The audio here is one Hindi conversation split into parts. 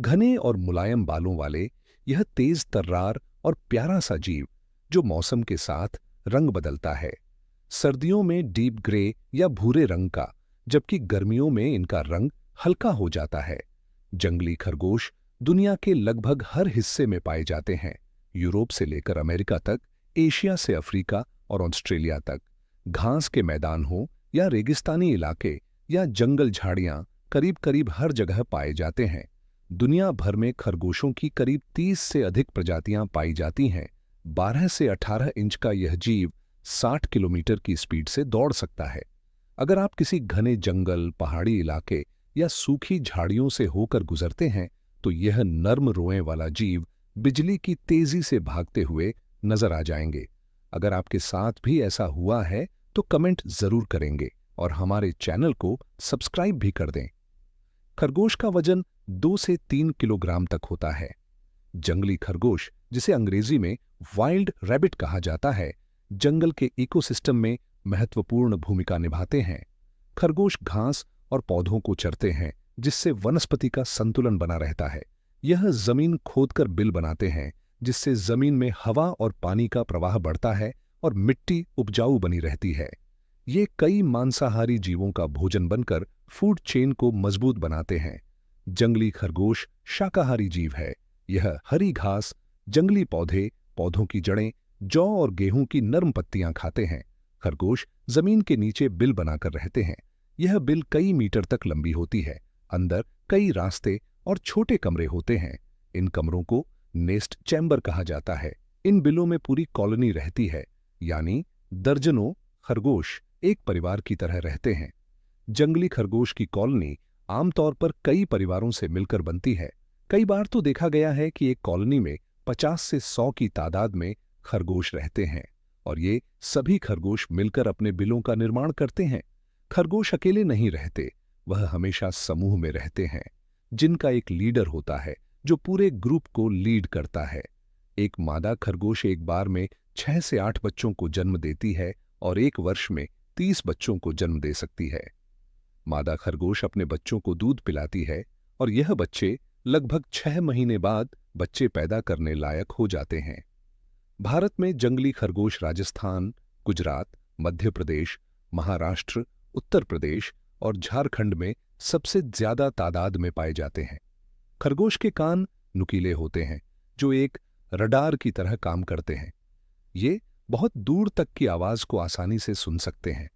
घने और मुलायम बालों वाले यह तेज तर्रार और प्यारा सा जीव जो मौसम के साथ रंग बदलता है। सर्दियों में डीप ग्रे या भूरे रंग का, जबकि गर्मियों में इनका रंग हल्का हो जाता है। जंगली खरगोश दुनिया के लगभग हर हिस्से में पाए जाते हैं, यूरोप से लेकर अमेरिका तक, एशिया से अफ्रीका और ऑस्ट्रेलिया तक। घास के मैदान हो या रेगिस्तानी इलाके या जंगल झाड़ियां, करीब करीब हर जगह पाए जाते हैं। दुनिया भर में खरगोशों की करीब 30 से अधिक प्रजातियां पाई जाती हैं। 12 से 18 इंच का यह जीव 60 किलोमीटर की स्पीड से दौड़ सकता है। अगर आप किसी घने जंगल, पहाड़ी इलाके या सूखी झाड़ियों से होकर गुजरते हैं तो यह नर्म रोएं वाला जीव बिजली की तेजी से भागते हुए नजर आ जाएंगे। अगर आपके साथ भी ऐसा हुआ है तो कमेंट जरूर करेंगे और हमारे चैनल को सब्सक्राइब भी कर दें। खरगोश का वजन 2 से 3 किलोग्राम तक होता है। जंगली खरगोश, जिसे अंग्रेजी में वाइल्ड रैबिट कहा जाता है, जंगल के इकोसिस्टम में महत्वपूर्ण भूमिका निभाते हैं। खरगोश घास और पौधों को चरते हैं, जिससे वनस्पति का संतुलन बना रहता है। यह जमीन खोदकर बिल बनाते हैं, जिससे जमीन में हवा और पानी का प्रवाह बढ़ता है और मिट्टी उपजाऊ बनी रहती है। ये कई मांसाहारी जीवों का भोजन बनकर फूड चेन को मजबूत बनाते हैं। जंगली खरगोश शाकाहारी जीव है। यह हरी घास, जंगली पौधे, पौधों की जड़ें, जौ और गेहूं की नर्म पत्तियां खाते हैं। खरगोश जमीन के नीचे बिल बनाकर रहते हैं। यह बिल कई मीटर तक लंबी होती है। अंदर कई रास्ते और छोटे कमरे होते हैं। इन कमरों को नेस्ट चैम्बर कहा जाता है। इन बिलों में पूरी कॉलोनी रहती है, यानी दर्जनों खरगोश एक परिवार की तरह रहते हैं। जंगली खरगोश की कॉलोनी आमतौर पर कई परिवारों से मिलकर बनती है। कई बार तो देखा गया है कि एक कॉलोनी में 50 से 100 की तादाद में खरगोश रहते हैं और ये सभी खरगोश मिलकर अपने बिलों का निर्माण करते हैं। खरगोश अकेले नहीं रहते, वह हमेशा समूह में रहते हैं, जिनका एक लीडर होता है जो पूरे ग्रुप को लीड करता है। एक मादा खरगोश एक बार में 6 से 8 बच्चों को जन्म देती है और एक वर्ष में 30 बच्चों को जन्म दे सकती है। मादा खरगोश अपने बच्चों को दूध पिलाती है और यह बच्चे लगभग 6 महीने बाद बच्चे पैदा करने लायक हो जाते हैं। भारत में जंगली खरगोश राजस्थान, गुजरात, मध्य प्रदेश, महाराष्ट्र, उत्तर प्रदेश और झारखंड में सबसे ज्यादा तादाद में पाए जाते हैं। खरगोश के कान नुकीले होते हैं, जो एक रडार की तरह काम करते हैं। ये बहुत दूर तक की आवाज को आसानी से सुन सकते हैं।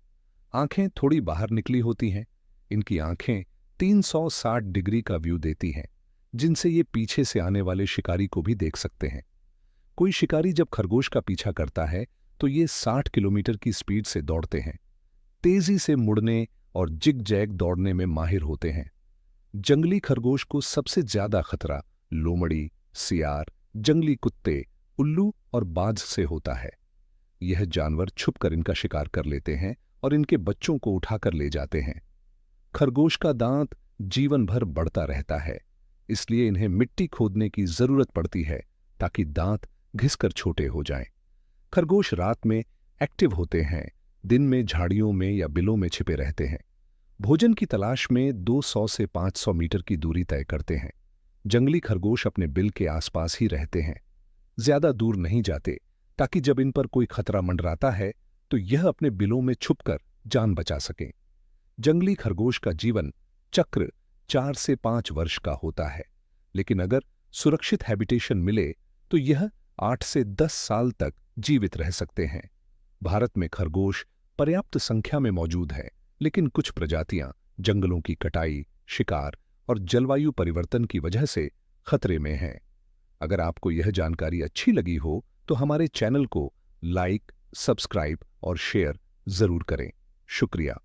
आंखें थोड़ी बाहर निकली होती हैं। इनकी आंखें 360 डिग्री का व्यू देती हैं, जिनसे ये पीछे से आने वाले शिकारी को भी देख सकते हैं। कोई शिकारी जब खरगोश का पीछा करता है तो ये 60 किलोमीटर की स्पीड से दौड़ते हैं। तेजी से मुड़ने और जिग जैग दौड़ने में माहिर होते हैं। जंगली खरगोश को सबसे ज्यादा खतरा लोमड़ी, सियार, जंगली कुत्ते, उल्लू और बाज से होता है। यह जानवर छुपकर इनका शिकार कर लेते हैं और इनके बच्चों को उठाकर ले जाते हैं। खरगोश का दांत जीवन भर बढ़ता रहता है, इसलिए इन्हें मिट्टी खोदने की जरूरत पड़ती है ताकि दांत घिसकर छोटे हो जाएं। खरगोश रात में एक्टिव होते हैं, दिन में झाड़ियों में या बिलों में छिपे रहते हैं। भोजन की तलाश में 200 से 500 मीटर की दूरी तय करते हैं। जंगली खरगोश अपने बिल के आसपास ही रहते हैं, ज्यादा दूर नहीं जाते, ताकि जब इन पर कोई खतरा मंडराता है तो यह अपने बिलों में छुपकर जान बचा सकें। जंगली खरगोश का जीवन चक्र 4 से 5 वर्ष का होता है, लेकिन अगर सुरक्षित हैबिटेशन मिले तो यह 8 से 10 साल तक जीवित रह सकते हैं। भारत में खरगोश पर्याप्त संख्या में मौजूद है, लेकिन कुछ प्रजातियां जंगलों की कटाई, शिकार और जलवायु परिवर्तन की वजह से खतरे में हैं। अगर आपको यह जानकारी अच्छी लगी हो तो हमारे चैनल को लाइक, सब्सक्राइब और शेयर जरूर करें। शुक्रिया।